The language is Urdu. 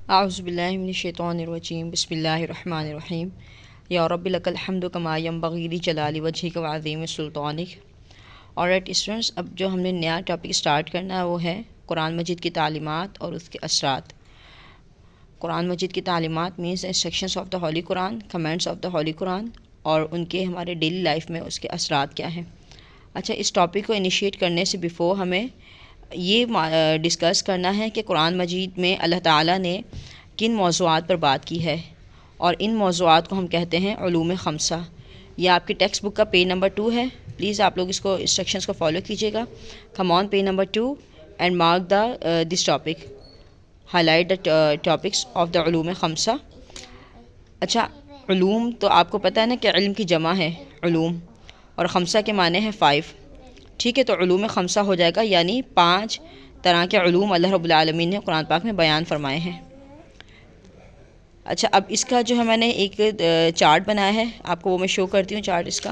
اعوذ باللہ من الشیطان الرجیم بسم اللہ الرحمن الرحیم یا رب لک الحمد کما ینبغی لجلال وجہک وعظیم سلطانک۔ آلرائٹ اسٹوڈنٹس، اب جو ہم نے نیا ٹاپک سٹارٹ کرنا ہے وہ ہے قرآن مجید کی تعلیمات اور اس کے اثرات۔ قرآن مجید کی تعلیمات means instructions of the holy Quran, comments of the holy Quran, اور ان کے ہمارے ڈیلی لائف میں اس کے اثرات کیا ہیں۔ اچھا، اس ٹاپک کو انیشیٹ کرنے سے بیفور ہمیں یہ ڈسکس کرنا ہے کہ قرآن مجید میں اللہ تعالیٰ نے کن موضوعات پر بات کی ہے، اور ان موضوعات کو ہم کہتے ہیں علوم خمسہ۔ یہ آپ کی ٹیکسٹ بک کا پیج نمبر 2 ہے، پلیز آپ لوگ اس کو انسٹرکشنز کو فالو کیجیے گا۔ Come on page number 2 and mark this topic, highlight the topics of the علوم خمسہ۔ اچھا، علوم تو آپ کو پتہ ہے نا کہ علم کی جمع ہے علوم، اور خمسہ کے معنی ہے 5، ٹھیک ہے؟ تو علوم خمسہ ہو جائے گا، یعنی 5 طرح کے علوم اللہ رب العالمین نے قرآن پاک میں بیان فرمائے ہیں۔ اچھا، اب اس کا جو ہے میں نے ایک چارٹ بنایا ہے، آپ کو وہ میں شو کرتی ہوں چارٹ اس کا۔